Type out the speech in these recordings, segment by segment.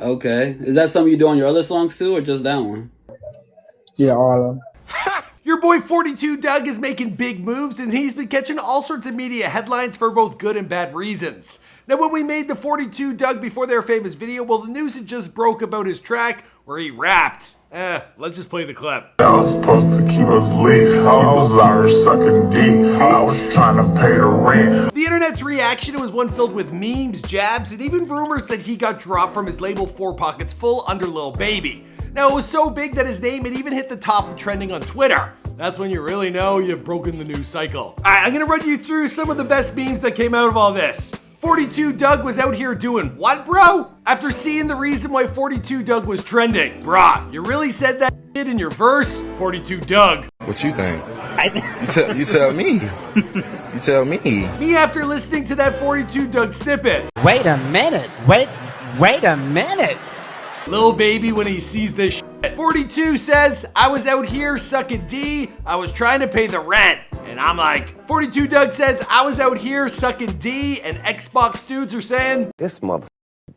Okay. Is that something you do on your other songs too, or just that one? Yeah, all of them. Your boy 42 Dugg is making big moves, and he's been catching all sorts of media headlines for both good and bad reasons. Now, when we made the 42 Dugg Before Their Famous video, well, the news had just broke about his track where he rapped. Let's just play the clip. I was supposed to keep us lit. I was out here sucking dick. I was trying to pay the rent. The internet's reaction was one filled with memes, jabs, and even rumors that he got dropped from his label 4 Pockets Full under Lil Baby. Now, it was so big that his name had even hit the top of trending on Twitter. That's when you really know you've broken the news cycle. All right, I'm gonna run you through some of the best memes that came out of all this. 42 Dugg was out here doing what, bro? After seeing the reason why 42 Dugg was trending. Brah, you really said that shit in your verse? 42 Dugg. What you think? You tell me. You tell me. Me after listening to that 42 Dugg snippet. Wait a minute. Wait a minute. Lil Baby when he sees this shit. 42 says, I was out here sucking D, I was trying to pay the rent. And I'm like, 42 Dugg says, I was out here sucking D, and Xbox dudes are saying, this motherfucker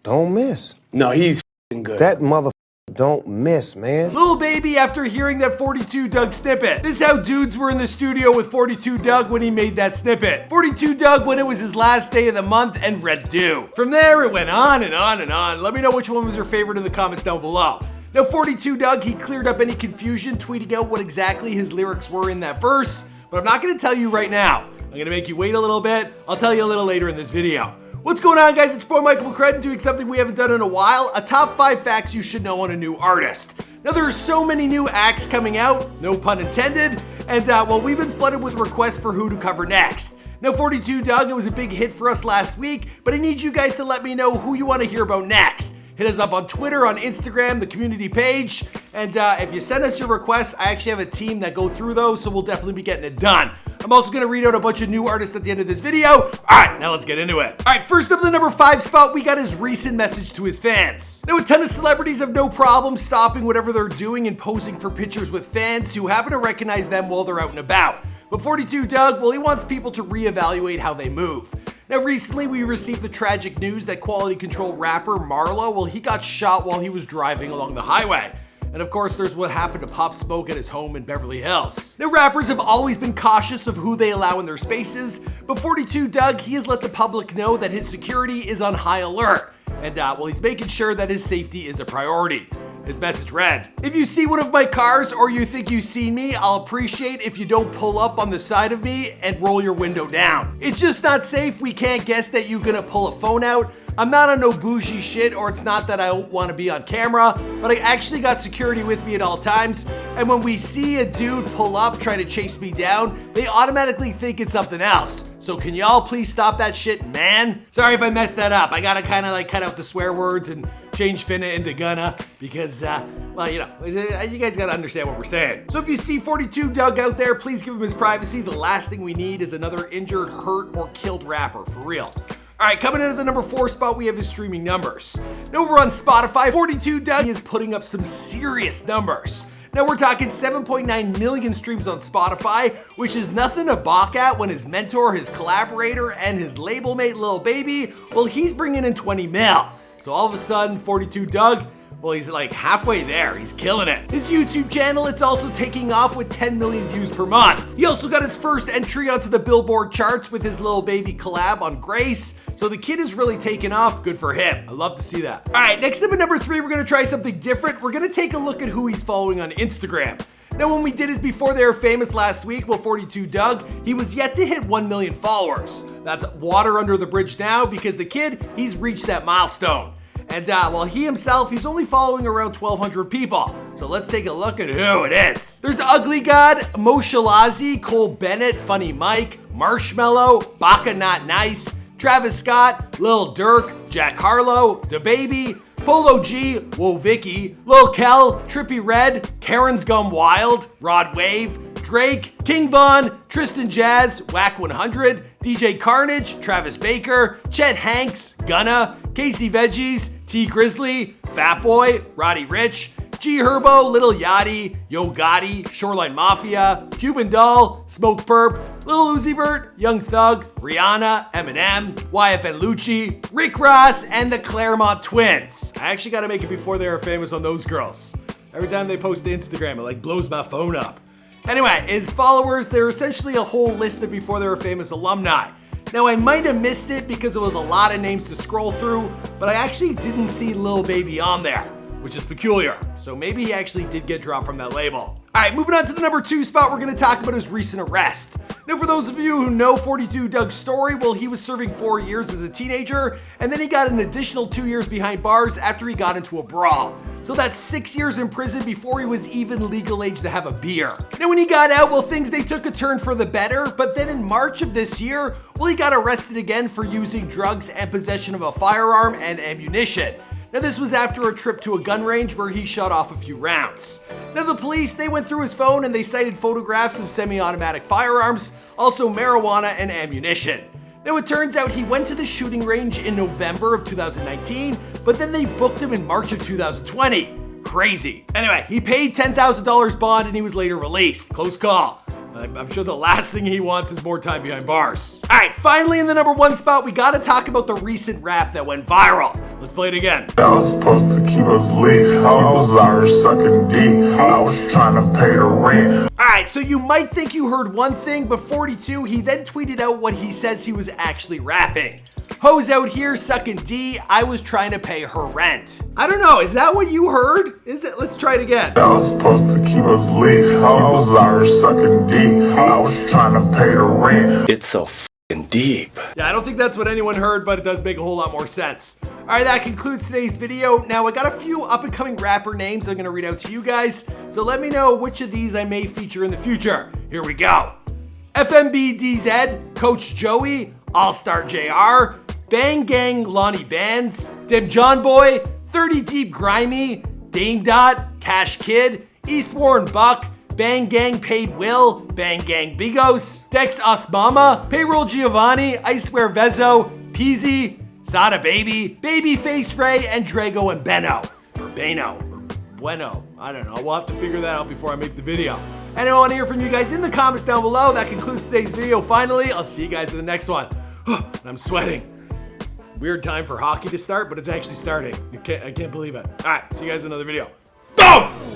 don't miss. No, he's good. That motherfucker don't miss, man. Lil Baby after hearing that 42 Dugg snippet. This is how dudes were in the studio with 42 Dugg when he made that snippet. 42 Dugg when it was his last day of the month and Red Dew. From there, it went on and on and on. Let me know which one was your favorite in the comments down below. Now, 42 Dugg, he cleared up any confusion, tweeting out what exactly his lyrics were in that verse, but I'm not gonna tell you right now. I'm gonna make you wait a little bit. I'll tell you a little later in this video. What's going on, guys? It's your boy Michael McCredden doing something we haven't done in a while, a top 5 facts you should know on a new artist. Now, there are so many new acts coming out, no pun intended, and well, we've been flooded with requests for who to cover next. Now, 42 Dugg, it was a big hit for us last week, but I need you guys to let me know who you want to hear about next. Hit us up on Twitter, on Instagram, the community page. And if you send us your requests, I actually have a team that go through those, so we'll definitely be getting it done. I'm also gonna read out a bunch of new artists at the end of this video. All right, now let's get into it. All right, first up, the number 5 spot, we got his recent message to his fans. Now, a ton of celebrities have no problem stopping whatever they're doing and posing for pictures with fans who happen to recognize them while they're out and about. But 42 Dugg, well, he wants people to reevaluate how they move. Now, recently we received the tragic news that Quality Control rapper Marlo, well, he got shot while he was driving along the highway. And of course, there's what happened to Pop Smoke at his home in Beverly Hills. Now, rappers have always been cautious of who they allow in their spaces, but 42 Dugg, he has let the public know that his security is on high alert. And well, he's making sure that his safety is a priority. His message read, if you see one of my cars or you think you see me, I'll appreciate if you don't pull up on the side of me and roll your window down. It's just not safe. We can't guess that you're gonna pull a phone out. I'm not on no bougie shit, or it's not that I don't want to be on camera, but I actually got security with me at all times. And when we see a dude pull up trying to chase me down, they automatically think it's something else. So can y'all please stop that shit, man? Sorry if I messed that up. I gotta kind of like cut out the swear words and change finna into gonna because, well, you know, you guys gotta understand what we're saying. So if you see 42 Dugg out there, please give him his privacy. The last thing we need is another injured, hurt, or killed rapper, for real. All right, coming into the number 4 spot, we have his streaming numbers. Now, over on Spotify, 42 Dugg is putting up some serious numbers. Now, we're talking 7.9 million streams on Spotify, which is nothing to balk at when his mentor, his collaborator, and his label mate, Lil Baby, well, he's bringing in 20 mil. So all of a sudden, 42 Dugg, well, he's like halfway there. He's killing it. His YouTube channel, it's also taking off with 10 million views per month. He also got his first entry onto the Billboard charts with his Lil Baby collab on Grace. So the kid is really taking off. Good for him. I love to see that. All right, next up at number 3, we're gonna try something different. We're gonna take a look at who he's following on Instagram. Now, when we did his Before They Were Famous last week, well, 42 Dugg, he was yet to hit 1 million followers. That's water under the bridge now because the kid, he's reached that milestone. And well, he himself, he's only following around 1,200 people. So let's take a look at who it is. There's Ugly God, Moshalazi, Cole Bennett, Funny Mike, Marshmello, Baka Not Nice, Travis Scott, Lil Durk, Jack Harlow, DaBaby, Polo G, Whoa Vicky, Lil Kel, Trippie Redd, Karen's Gone Wild, Rod Wave, Drake, King Von, Tristan Jazz, Whack 100, DJ Carnage, Travis Baker, Chet Hanks, Gunna, Casey Veggies, T Grizzly, Fatboy, Roddy Ricch, G Herbo, Little Yachty, Yo Gotti, Shoreline Mafia, Cuban Doll, Smoke Perp, Lil Uzi Vert, Young Thug, Rihanna, Eminem, YFN Lucci, Rick Ross, and the Claremont Twins. I actually gotta make it before they were famous on those girls. Every time they post to Instagram, it like blows my phone up. Anyway, his followers, they're essentially a whole list of before they were famous alumni. Now, I might have missed it because it was a lot of names to scroll through, but I actually didn't see Lil Baby on there, which is peculiar. So maybe he actually did get dropped from that label. All right, moving on to the number 2 spot, we're gonna talk about his recent arrest. Now, for those of you who know 42 Dugg's story, well, he was serving 4 years as a teenager, and then he got an additional 2 years behind bars after he got into a brawl. So that's 6 years in prison before he was even legal age to have a beer. Now, when he got out, well, things, they took a turn for the better, but then in March of this year, well, he got arrested again for using drugs and possession of a firearm and ammunition. Now, this was after a trip to a gun range where he shot off a few rounds. Now, the police, they went through his phone and they cited photographs of semi-automatic firearms, also marijuana and ammunition. Now, it turns out he went to the shooting range in November of 2019, but then they booked him in March of 2020. Crazy. Anyway, he paid $10,000 bond and he was later released. Close call. I'm sure the last thing he wants is more time behind bars. All right, finally in the number 1 spot, we gotta talk about the recent rap that went viral. Let's play it again. That was supposed to keep us lit. I was Irish sucking D. I was trying to pay the rent. All right, so you might think you heard one thing, but 42, he then tweeted out what he says he was actually rapping. Hoes out here sucking D, I was trying to pay her rent. I don't know, is that what you heard? Is it? Let's try it again. That was supposed to keep us lit. I was Irish sucking D. I was trying to pay the rent. It's so f***ing deep. Yeah, I don't think that's what anyone heard, but it does make a whole lot more sense. All right, that concludes today's video. Now, I got a few up-and-coming rapper names I'm gonna read out to you guys, so let me know which of these I may feature in the future. Here we go. FMBDZ, Coach Joey, All-Star JR, Bang Gang Lonnie Bands, Dim John Boy, 30 Deep Grimy, Dame Dot, Cash Kid, East Warren Buck, Bang Gang Paid Will, Bang Gang Bigos, Dex Osmama, Payroll Giovanni, I Swear Vezo, Peasy, Sada Baby, Babyface Ray, and Drago and Beno. Or Beno. Or Bueno. I don't know. We'll have to figure that out before I make the video. And I want to hear from you guys in the comments down below. That concludes today's video. Finally, I'll see you guys in the next one. I'm sweating. Weird time for hockey to start, but it's actually starting. I can't believe it. All right, see you guys in another video. Boom!